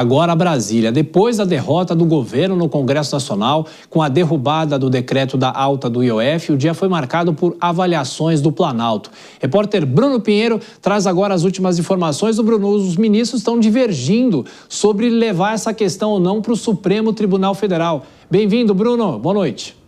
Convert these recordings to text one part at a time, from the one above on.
Agora Brasília, depois da derrota do governo no Congresso Nacional, com a derrubada do decreto da alta do IOF, o dia foi marcado por avaliações do Planalto. Repórter Bruno Pinheiro traz agora as últimas informações. Bruno, os ministros estão divergindo sobre levar essa questão ou não para o Supremo Tribunal Federal. Bem-vindo, Bruno. Boa noite.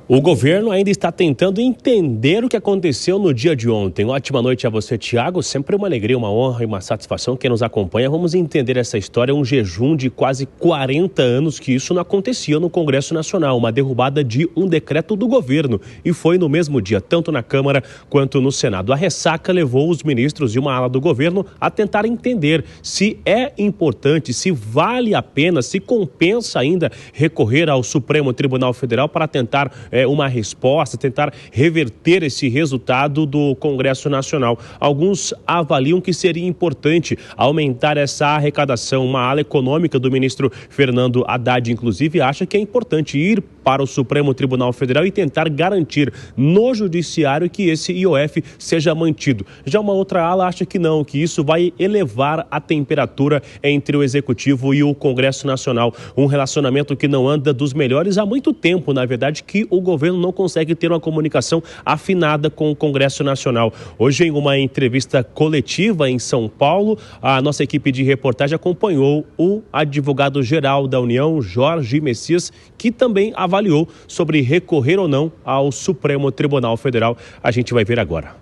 O governo ainda está tentando entender o que aconteceu no dia de ontem. Ótima noite a você, Tiago. Sempre uma alegria, uma honra e uma satisfação quem nos acompanha. Vamos entender essa história, um jejum de quase 40 anos que isso não acontecia no Congresso Nacional. Uma derrubada de um decreto do governo. E foi no mesmo dia, tanto na Câmara quanto no Senado. A ressaca levou os ministros de uma ala do governo a tentar entender se é importante, se vale a pena, se compensa ainda recorrer ao Supremo Tribunal Federal para tentar uma resposta, tentar reverter esse resultado do Congresso Nacional. Alguns avaliam que seria importante aumentar essa arrecadação. Uma ala econômica do ministro Fernando Haddad, inclusive, acha que é importante ir para o Supremo Tribunal Federal e tentar garantir no judiciário que esse IOF seja mantido. Já uma outra ala acha que não, que isso vai elevar a temperatura entre o Executivo e o Congresso Nacional. Um relacionamento que não anda dos melhores há muito tempo, na verdade, que o governo não consegue ter uma comunicação afinada com o Congresso Nacional. Hoje, em uma entrevista coletiva em São Paulo, a nossa equipe de reportagem acompanhou o advogado-geral da União, Jorge Messias, que também avaliou sobre recorrer ou não ao Supremo Tribunal Federal. A gente vai ver agora.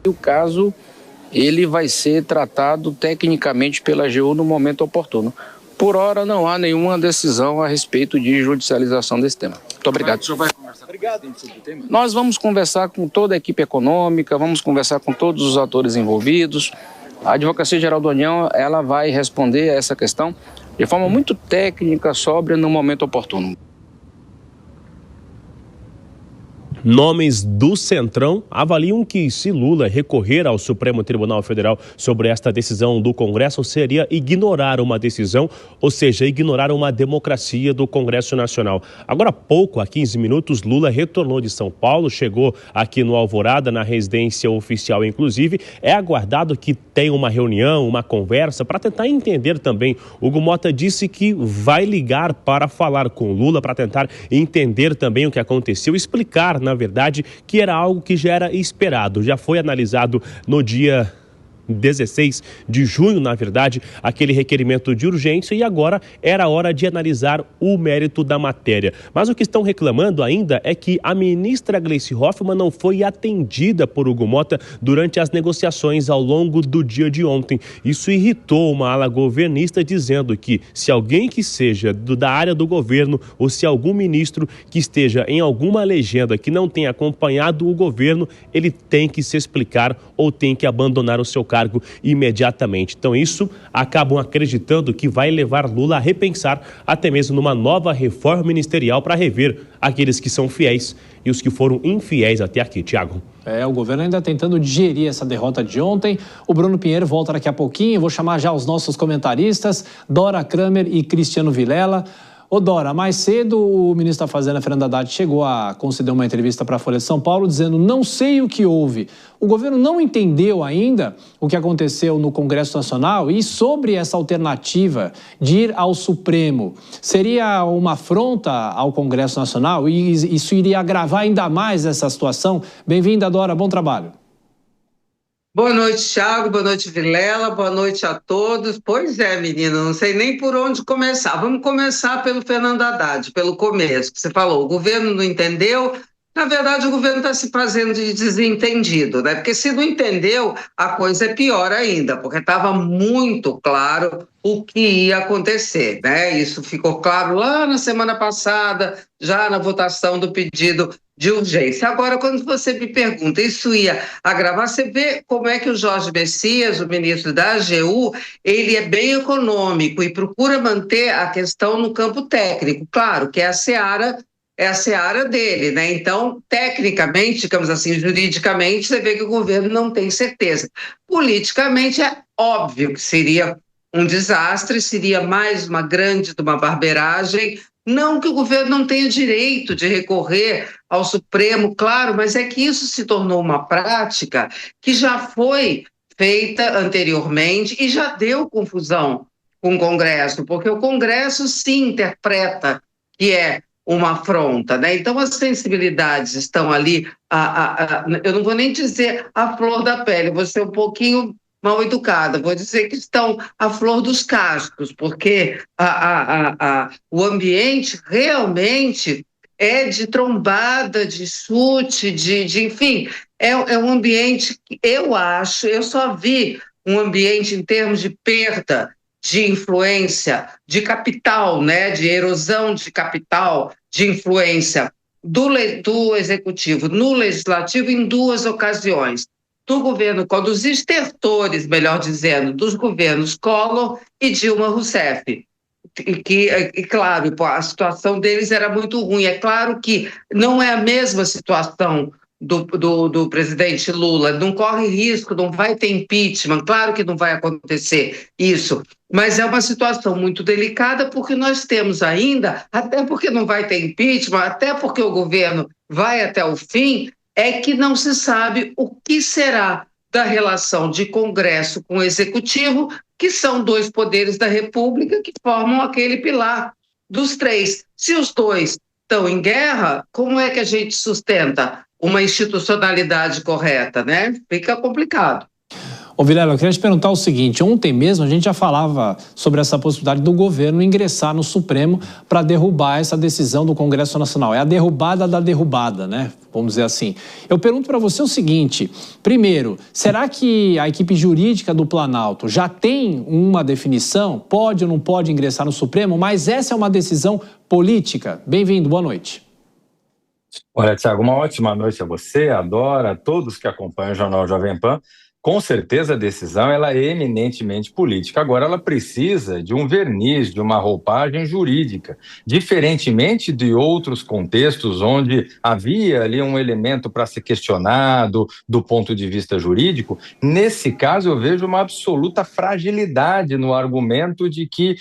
O caso, ele vai ser tratado tecnicamente pela AGU no momento oportuno. Por hora, não há nenhuma decisão a respeito de judicialização desse tema. Muito obrigado. O senhor vai conversar com o presidente sobre o tema? Nós vamos conversar com toda a equipe econômica, vamos conversar com todos os atores envolvidos. A Advocacia Geral da União, ela vai responder a essa questão de forma muito técnica, sóbria, no momento oportuno. Nomes do Centrão avaliam que se Lula recorrer ao Supremo Tribunal Federal sobre esta decisão do Congresso seria ignorar uma decisão, ou seja, ignorar uma democracia do Congresso Nacional. Agora há pouco, há 15 minutos, Lula retornou de São Paulo, chegou aqui no Alvorada, na residência oficial, inclusive. É aguardado que tenha uma reunião, uma conversa, para tentar entender também. Hugo Mota disse que vai ligar para falar com Lula, para tentar entender também o que aconteceu, explicar, na verdade, que era algo que já era esperado, já foi analisado no dia 16 de junho, na verdade, aquele requerimento de urgência, e agora era hora de analisar o mérito da matéria. Mas o que estão reclamando ainda é que a ministra Gleice Hoffmann não foi atendida por Hugo Mota durante as negociações ao longo do dia de ontem. Isso irritou uma ala governista, dizendo que se alguém que seja da área do governo ou se algum ministro que esteja em alguma legenda que não tenha acompanhado o governo, ele tem que se explicar ou tem que abandonar o seu cargo imediatamente. Então isso acabam acreditando que vai levar Lula a repensar até mesmo numa nova reforma ministerial para rever aqueles que são fiéis e os que foram infiéis até aqui, Tiago. O governo ainda tentando digerir essa derrota de ontem. O Bruno Pinheiro volta daqui a pouquinho. Eu vou chamar já os nossos comentaristas, Dora Kramer e Cristiano Vilela. Ô Dora, mais cedo o ministro da Fazenda, Fernando Haddad, chegou a conceder uma entrevista para a Folha de São Paulo dizendo: não sei o que houve. O governo não entendeu ainda o que aconteceu no Congresso Nacional e sobre essa alternativa de ir ao Supremo. Seria uma afronta ao Congresso Nacional e isso iria agravar ainda mais essa situação? Bem-vinda, Dora, bom trabalho. Boa noite, Thiago, boa noite, Vilela, boa noite a todos. Pois é, menina, não sei nem por onde começar. Vamos começar pelo Fernando Haddad, pelo começo, que você falou, o governo não entendeu. Na verdade, o governo está se fazendo de desentendido, né? Porque se não entendeu, a coisa é pior ainda, porque estava muito claro o que ia acontecer, né? Isso ficou claro lá na semana passada, já na votação do pedido de urgência. Agora, quando você me pergunta, isso ia agravar, você vê como é que o Jorge Messias, o ministro da AGU, ele é bem econômico e procura manter a questão no campo técnico. Claro que é a seara dele, né? Então, tecnicamente, digamos assim, juridicamente, você vê que o governo não tem certeza. Politicamente, é óbvio que seria um desastre, seria mais uma grande de uma barbeiragem. Não que o governo não tenha direito de recorrer ao Supremo, claro, mas é que isso se tornou uma prática que já foi feita anteriormente e já deu confusão com o Congresso, porque o Congresso sim interpreta que é uma afronta, né? Então as sensibilidades estão ali, eu não vou nem dizer a flor da pele, vou ser um pouquinho mal educada, vou dizer que estão à flor dos cascos, porque o ambiente realmente é de trombada, de chute, enfim, é um ambiente que eu só vi um ambiente em termos de perda de influência, de capital, né, de erosão de capital, de influência do executivo no legislativo em duas ocasiões. Do governo, dos estertores, melhor dizendo, dos governos Collor e Dilma Rousseff. E claro, a situação deles era muito ruim. É claro que não é a mesma situação do presidente Lula, não corre risco, não vai ter impeachment, claro que não vai acontecer isso, mas é uma situação muito delicada porque nós temos ainda, até porque não vai ter impeachment, até porque o governo vai até o fim, é que não se sabe o que será da relação de Congresso com o Executivo, que são dois poderes da República que formam aquele pilar dos três. Se os dois estão em guerra, como é que a gente sustenta uma institucionalidade correta, né? Fica complicado. Ô Vilela, eu queria te perguntar o seguinte, ontem mesmo a gente já falava sobre essa possibilidade do governo ingressar no Supremo para derrubar essa decisão do Congresso Nacional. É a derrubada da derrubada, né? Vamos dizer assim. Eu pergunto para você o seguinte, primeiro, será que a equipe jurídica do Planalto já tem uma definição? Pode ou não pode ingressar no Supremo? Mas essa é uma decisão política. Bem-vindo, boa noite. Olha, Thiago, uma ótima noite a você, a Dora, a todos que acompanham o Jornal Jovem Pan. Com certeza a decisão ela é eminentemente política. Agora ela precisa de um verniz, de uma roupagem jurídica. Diferentemente de outros contextos onde havia ali um elemento para ser questionado do ponto de vista jurídico, nesse caso eu vejo uma absoluta fragilidade no argumento de que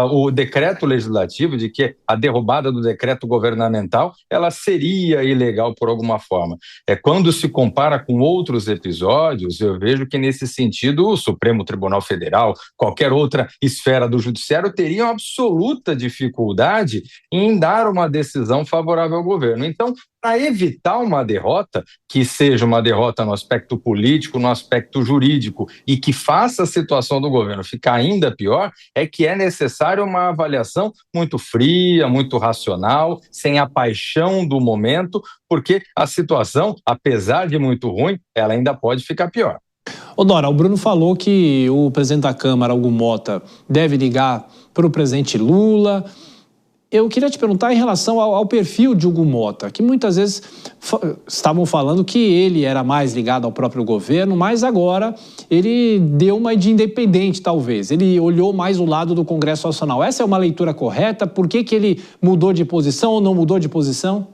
o decreto legislativo, de que a derrubada do decreto governamental, ela seria ilegal por alguma forma. Quando se compara com outros episódios, eu vejo que, nesse sentido, o Supremo Tribunal Federal, qualquer outra esfera do judiciário, teriam absoluta dificuldade em dar uma decisão favorável ao governo. Então, para evitar uma derrota, que seja uma derrota no aspecto político, no aspecto jurídico, e que faça a situação do governo ficar ainda pior, é que é necessário uma avaliação muito fria, muito racional, sem a paixão do momento, porque a situação, apesar de muito ruim, ela ainda pode ficar pior. Ô Dora, o Bruno falou que o presidente da Câmara, Hugo Motta, deve ligar para o presidente Lula. Eu queria te perguntar em relação ao perfil de Hugo Motta, que muitas vezes estavam falando que ele era mais ligado ao próprio governo, mas agora ele deu uma de independente, talvez. Ele olhou mais o lado do Congresso Nacional. Essa é uma leitura correta? Por que ele mudou de posição ou não mudou de posição?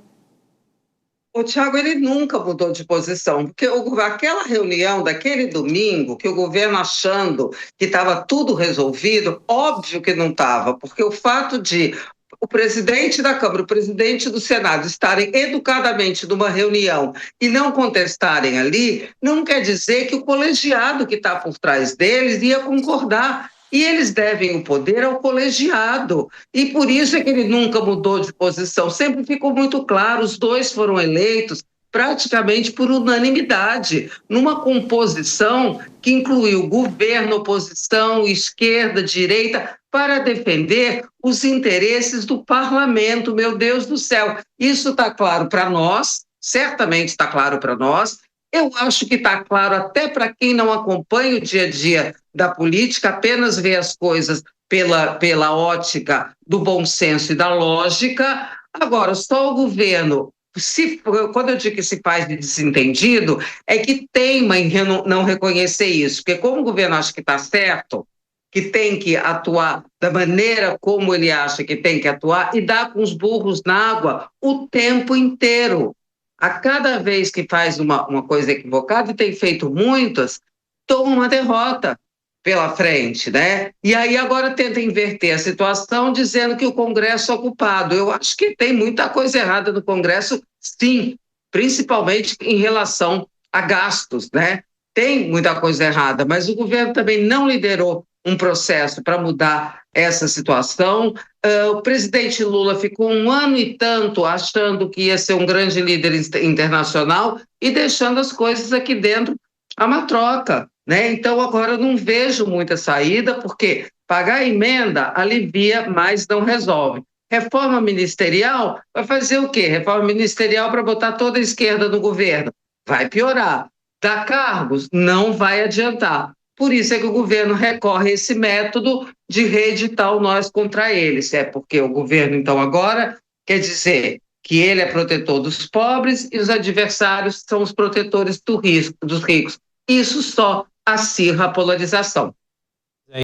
O Thiago, ele nunca mudou de posição, porque aquela reunião daquele domingo, que o governo achando que estava tudo resolvido, óbvio que não estava, porque o fato de o presidente da Câmara, o presidente do Senado estarem educadamente numa reunião e não contestarem ali, não quer dizer que o colegiado que está por trás deles ia concordar. E eles devem o poder ao colegiado. E por isso é que ele nunca mudou de posição. Sempre ficou muito claro, os dois foram eleitos praticamente por unanimidade, numa composição que incluiu governo, oposição, esquerda, direita, para defender os interesses do parlamento. Meu Deus do céu, isso está claro para nós, certamente está claro para nós. Eu acho que está claro até para quem não acompanha o dia a dia da política, apenas vê as coisas pela ótica do bom senso e da lógica. Agora, só o governo, quando eu digo que se faz de desentendido, é que teima em não reconhecer isso, porque como o governo acha que está certo, que tem que atuar da maneira como ele acha que tem que atuar, e dá com os burros na água o tempo inteiro. A cada vez que faz uma coisa equivocada, e tem feito muitas, toma uma derrota pela frente, né? E aí agora tenta inverter a situação dizendo que o Congresso é ocupado. Eu acho que tem muita coisa errada no Congresso, sim, principalmente em relação a gastos, né? tem muita coisa errada, mas o governo também não liderou um processo para mudar essa situação. O presidente Lula ficou 1 ano e tanto achando que ia ser um grande líder internacional e deixando as coisas aqui dentro a matroca, né? Então agora eu não vejo muita saída, porque pagar emenda alivia, mas não resolve. Reforma ministerial vai fazer o quê? Reforma ministerial para botar toda a esquerda no governo. Vai piorar. Dar cargos não vai adiantar. Por isso é que o governo recorre a esse método de reeditar o nós contra eles. É porque o governo, então, agora quer dizer que ele é protetor dos pobres e os adversários são os protetores dos ricos. Isso só acirra a polarização.